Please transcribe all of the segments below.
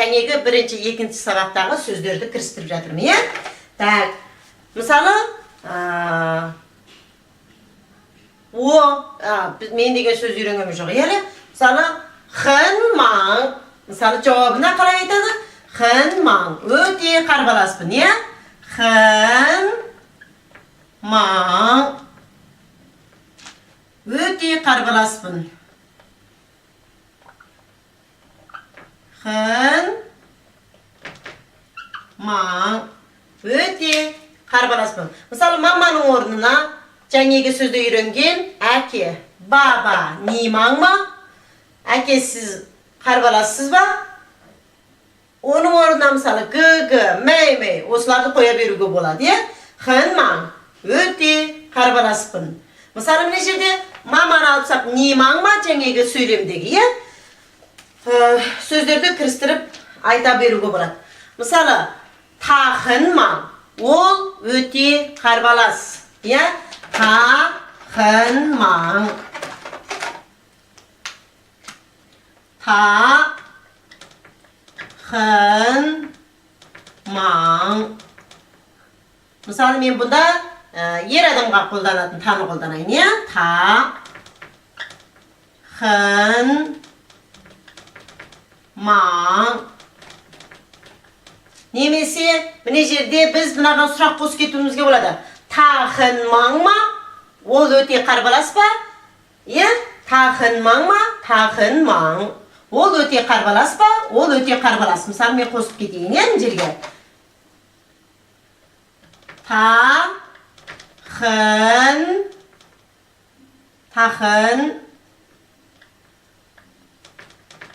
Жаңегі бірінші, екінші сабақтағы сөздерді кірістіріп жатырмын, иә? Так, мысалы, мен деген сөз үйренгенім жоқ, иә? Мысалы, хэн маң, мысалы, жауабына қалай айтады? Хэн маң, өте қарбаласпын, иә? Хэн маң, өте қарбаласпын. Хэн маң, өте қарбаласпын. Мысалы, маманың орнына жаңегі сөзді үйренген әке, баба, ни маң ма? Әке, сіз қарбалассыз ба? Оның орнына мысалы г, мәй, осыларды қоя беруге болады, е? Хэн маң, өте қарбаласпын. Мысалы, міне жерде маманы алыпсақ, ни маң ма? Жаңегі сөйлемдегі, е? Сөздерді кірістіріп айта беруге болады. Мысалы, тахын маң, ол өте қарбалас. Тахын маң. Тахын маң. Мысалы, мен бұнда ер адамға қолданатын таны қолданайын. Тахын маң. Немесе, міне жерде біз бұнаған сұрақ қосып кетуімізге болады. Тахын маң ма? Ол өте қарбалас па? Тахын маң ма? Тахын маң. Ол өте қарбалас па? Ол өте қарбалас. Мысалы, мен қосып кетейін, мына жерге. Тахын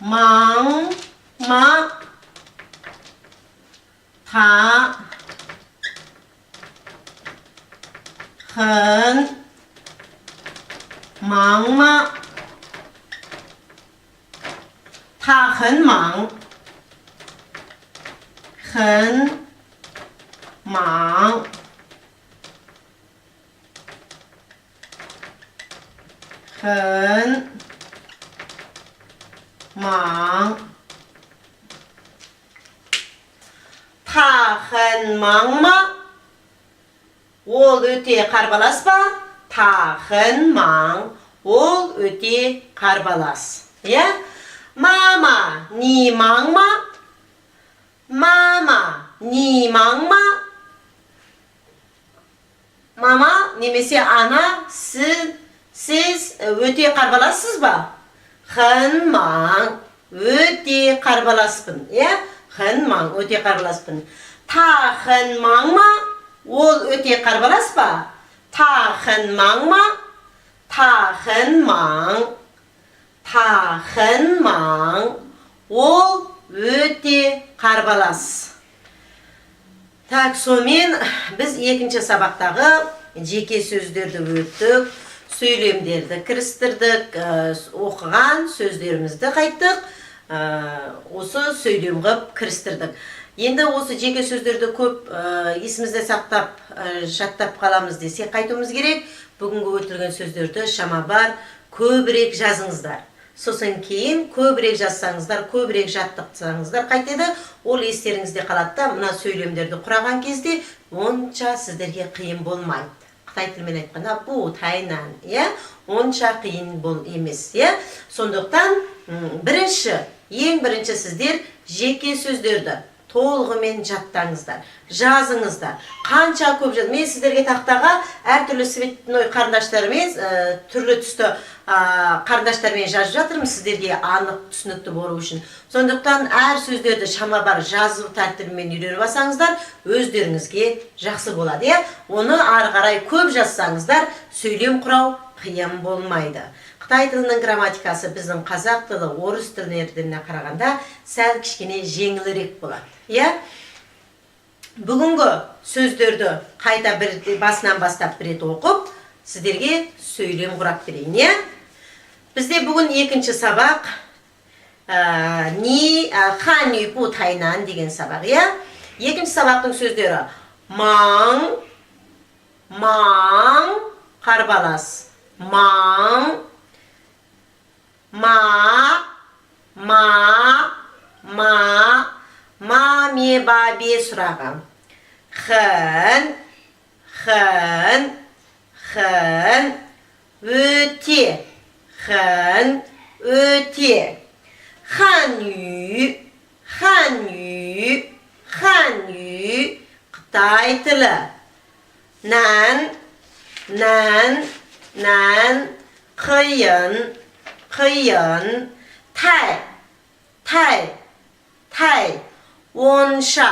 маң ма? Тахын маң ма? Тахын маң. Хэн маң. Хэн маң. Тахын маң ма? Ол өте қарбалас па? Тахын маң. Ол өте қарбалас. Мама, ни маң ма? Мама, ни маң ма? Мама, немесе ана, сіз өте қарбалассыз ба? Хэн маң, өте қарбаласпын. Хэн маң, өте қарбаласпын. Тахын маң ма? Ол өте қарбалас па? Тахын маң ма? Тахын маң. Тахын маң. Ол өте қарбалас. Так, сонымен біз екінші сабақтағы жеке сөздерді өттік, сөйлемдерді кірістірдік, оқыған сөздерімізді қайттық, осы сөйлем ғып кірістірдік. Енді осы жеке сөздерді көп есімізде сақтап, жаттап қаламыз десе қайтуымыз керек. Бүгінгі өтілген сөздерді шама бар, көбірек жазыңыздар. Сосын кейін көбірек жазсаңыздар, көбірек жаттықсаңыздар қайтеді, ол естеріңізде қалады да, мына сөйлемдерді құраған кезде онша сіздерге қиын болмайды. Қытай тілімен айтқанда, бұ тайнан, онша қиын емес. Сондықтан ең бірінші сіздер жеке сөздерді толығымен жаттаңыздар, жазыңыздар. Қанша көп жаз. Мен сіздерге тақтаға әртүрлі цветной қарындаштармен, түрлі түсті қарындаштармен жазып жатырмын, сіздерге анық түсінікті болу үшін. Сондықтан әр сөздерді шама бар жазу тәртібімен үйреніп алсаңыздар, өздеріңізге жақсы болады. Оны ары қарай көп жазсаңыздар, сөйлем құрау қиын болмайды. Қытай тілінің грамматикасы біздің қазақ тілі, орыс тіліне қарағанда сәл кішкене жеңілірек болады. Бүгінгі сөздерді қайта басынан бастап бір рет оқып, сіздерге сөйлем құрап берейін. Бізде бүгін екінші сабақ ханю бу тайнан деген сабақ. Екінші сабақтың сөздері маң, қарбалас, маң, ма, ме, ба, бе сұрағы. Хэн, өте, ханю, Қытай тілі. Нән, қиын, тай, онша,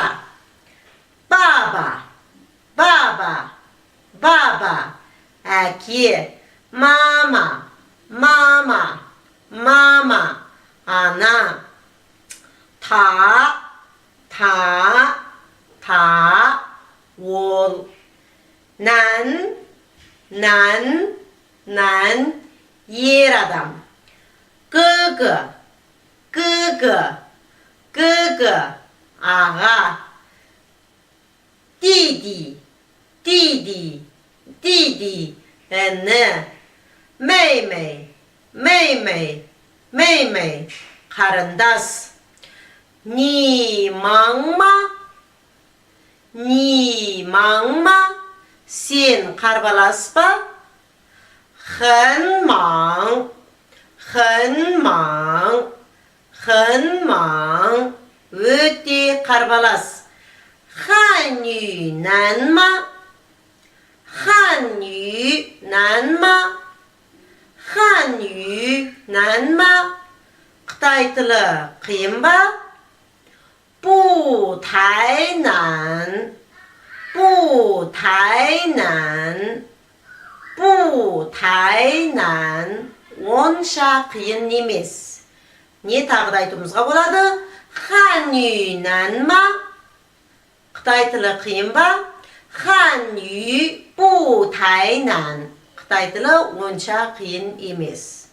баба, әке, мама, ана, та, ол, нән, ер адам, гы, аға, диди, іні, мэй, қарындас, ни маңма, сен қарбаласпа, хэн маң, өте қарбалас, ханю нәнма, Қытай тілі қиын ба? Бу тайнан, онша қиын емес. Не тағы да айтуымызға болады? Ханю нәнма, Қытай тілі қиын ба? Ханю бу тайнан, Қытай тілі онша қиын емес.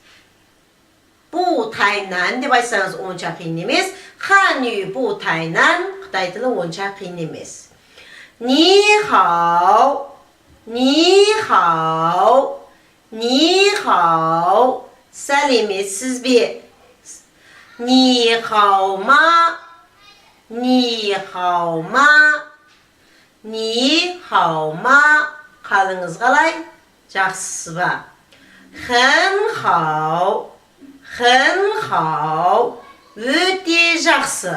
Бу тайнан деп айтсаңыз онша қиын емес. Ханю бу тайнан, Қытай тілі онша қиын емес. Ни хау, сәлеметсіз бе? Ни хау ма, қалыңыз қалай? Жақсысы ба? Хэн хау, өте жақсы.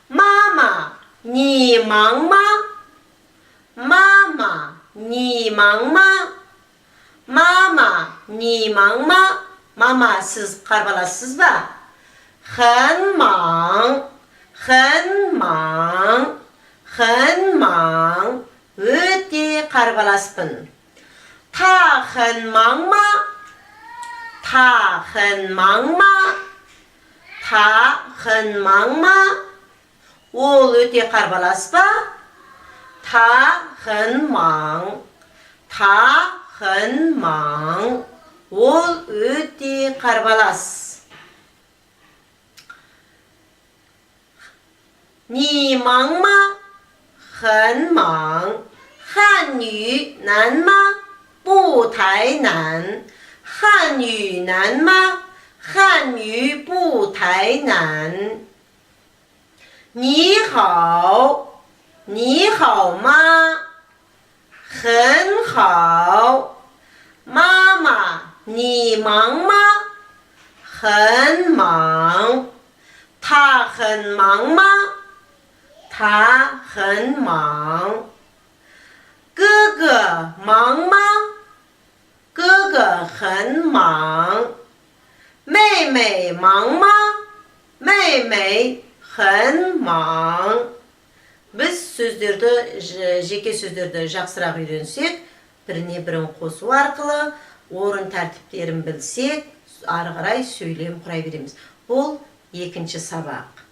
Мама, ни маңма, мама, сіз қарбалассыз ба? Хэн маң, өте қарбаласпын. Та хэн маңма, ол өте қарбалас ба? Та хэн маң, ол өте қарбалас. Ни маңма, хэн маң, ханю нәнма, бу тайнан, ханю нәнма, ханю бу тайнан. Ни хау ма, хэн хау, мама, ни маңма, 很忙。他很忙吗？他很忙。哥哥忙吗？哥哥很忙。妹妹忙吗？妹妹很忙. Biz сөздерді, жеке сөздерді жақсырақ үйренсек, біріне бірін қосу арқылы, орын тәртіптерін білсек, ары қарай сөйлем құрай береміз. Бұл екінші сабақ.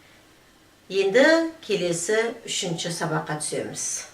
Енді келесі үшінші сабаққа түсеміз.